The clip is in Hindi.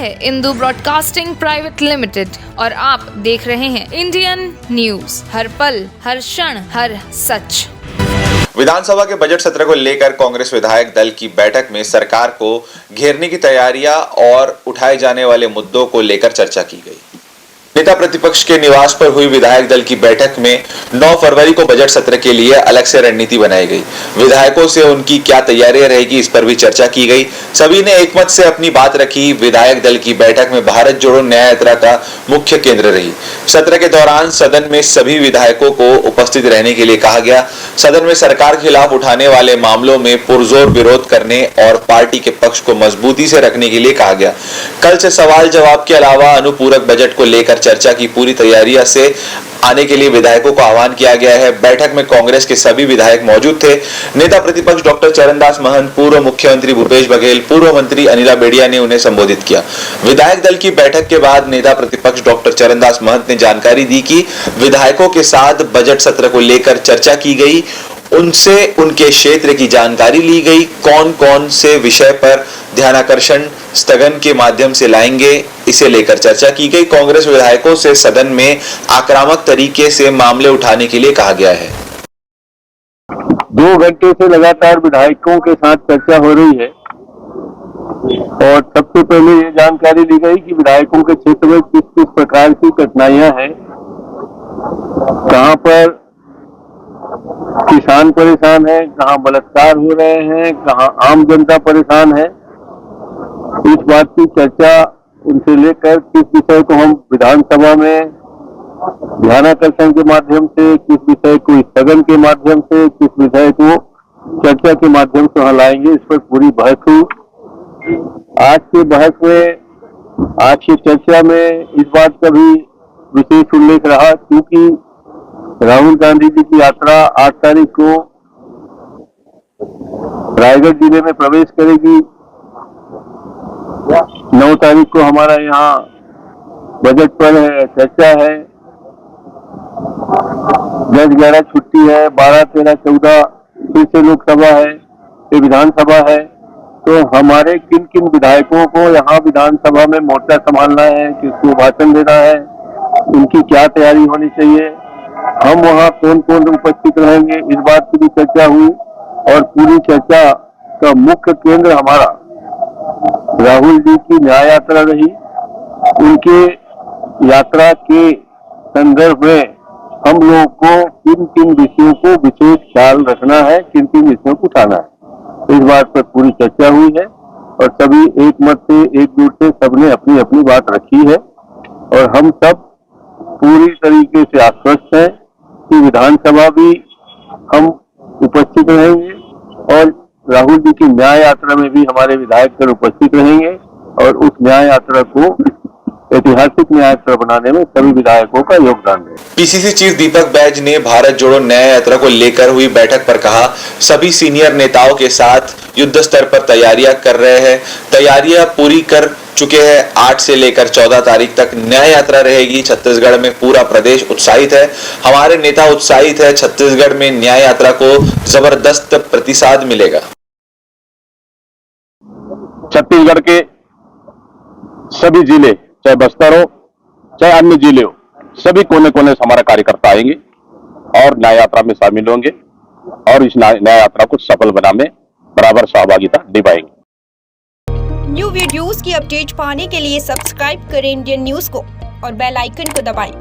है इंदू ब्रॉडकास्टिंग प्राइवेट लिमिटेड और आप देख रहे हैं इंडियन न्यूज, हर पल, हर क्षण, हर सच। विधानसभा के बजट सत्र को लेकर कांग्रेस विधायक दल की बैठक में सरकार को घेरने की तैयारियां और उठाए जाने वाले मुद्दों को लेकर चर्चा की गई। नेता प्रतिपक्ष के निवास पर हुई विधायक दल की बैठक में 9 फरवरी को बजट सत्र के लिए अलग से रणनीति बनाई गई। विधायकों से उनकी क्या तैयारियां रहेगी, इस पर भी चर्चा की गई। सभी ने एकमत से अपनी बात रखी। विधायक दल की बैठक में भारत जोड़ो न्याय यात्रा का मुख्य केंद्र रही। सत्र के दौरान सदन में सभी विधायकों को उपस्थित रहने के लिए कहा गया। सदन में सरकार के खिलाफ उठाने वाले मामलों में पुरजोर विरोध करने और पार्टी के पक्ष को मजबूती से रखने के लिए कहा गया। कल से सवाल जवाब के अलावा अनुपूरक बजट को लेकर चर्चा की पूरी तैयारियां से आने के लिए विधायकों को आह्वान किया गया है। बैठक में कांग्रेस के सभी विधायक मौजूद थे। नेता प्रतिपक्ष डॉक्टर चरणदास महंत, पूर्व मुख्यमंत्री भूपेश बघेल, पूर्व मंत्री अनिला बेडिया ने उन्हें संबोधित किया। विधायक दल की बैठक के बाद नेता प्रतिपक्ष डॉक्टर चरणदास महंत ने जानकारी दी कि विधायकों के साथ बजट सत्र को लेकर चर्चा की गई। उनसे उनके क्षेत्र की जानकारी ली गई। कौन कौन से विषय पर ध्यानाकर्षण स्थगन के माध्यम से लाएंगे, इसे लेकर चर्चा की गई। कांग्रेस विधायकों से सदन में आक्रामक तरीके से मामले उठाने के लिए कहा गया है। 2 घंटे से लगातार विधायकों के साथ चर्चा हो रही है और सबसे पहले ये जानकारी दी गई कि विधायकों के क्षेत्र में किस किस प्रकार की कठिनाइयां हैं, कहां पर किसान परेशान है, कहां बलात्कार हो रहे हैं, कहां आम जनता परेशान है। इस बात की चर्चा उनसे लेकर किस विषय को हम विधानसभा में ध्यानाकर्षण के माध्यम से, किस विषय को स्थगन के माध्यम से, किस विषय को चर्चा के माध्यम से वहां लाएंगे, इस पर पूरी बहस हुई। आज की बहस में, आज की चर्चा में इस बात का भी विशेष उल्लेख रहा क्योंकि राहुल गांधी जी की यात्रा 8 तारीख को रायगढ़ जिले में प्रवेश करेगी। 9 तारीख को हमारा यहाँ बजट पर चर्चा है। 10-11 छुट्टी है, 12, 13, 14 फिर से लोकसभा है, फिर विधानसभा है। तो हमारे किन किन विधायकों को यहाँ विधानसभा में मोर्चा संभालना है, किसको भाषण देना है, उनकी क्या तैयारी होनी चाहिए, हम वहाँ कौन कौन उपस्थित रहेंगे, इस बात की भी चर्चा हुई। और पूरी चर्चा का मुख्य केंद्र हमारा राहुल जी की न्याय यात्रा रही। उनके यात्रा के संदर्भ में हम लोगों को किन किन विषयों को विशेष ख्याल रखना है, किन किन विषयों को उठाना है, इस बात पर पूरी चर्चा हुई है और सभी एक मत से, एकजुट से सबने अपनी अपनी बात रखी है। और हम सब पूरी तरीके से आश्वस्त है कि विधानसभा भी हम उपस्थित रहेंगे और राहुल जी की न्याय यात्रा में भी हमारे विधायक उपस्थित रहेंगे और उस न्याय यात्रा को ऐतिहासिक न्याय यात्रा बनाने में सभी विधायकों का योगदान है। पीसीसी चीफ दीपक बैज ने भारत जोड़ो न्याय यात्रा को लेकर हुई बैठक पर कहा, सभी सीनियर नेताओं के साथ युद्ध स्तर पर तैयारियां कर रहे हैं। तैयारियां पूरी कर चुके हैं। 8 से लेकर 14 तारीख तक न्याय यात्रा रहेगी। छत्तीसगढ़ में पूरा प्रदेश उत्साहित है, हमारे नेता उत्साहित है। छत्तीसगढ़ में न्याय यात्रा को जबरदस्त प्रतिसाद मिलेगा। छत्तीसगढ़ के सभी जिले, चाहे बस्तर हो चाहे अन्य जिले हो, सभी कोने कोने से हमारा कार्यकर्ता आएंगे और न्याय यात्रा में शामिल होंगे और इस न्याय यात्रा को सफल बनाने में बराबर सहभागिता निभाएंगे। न्यू वीडियोस की अपडेट पाने के लिए सब्सक्राइब करें इंडियन न्यूज को और बेल आइकन को दबाएं।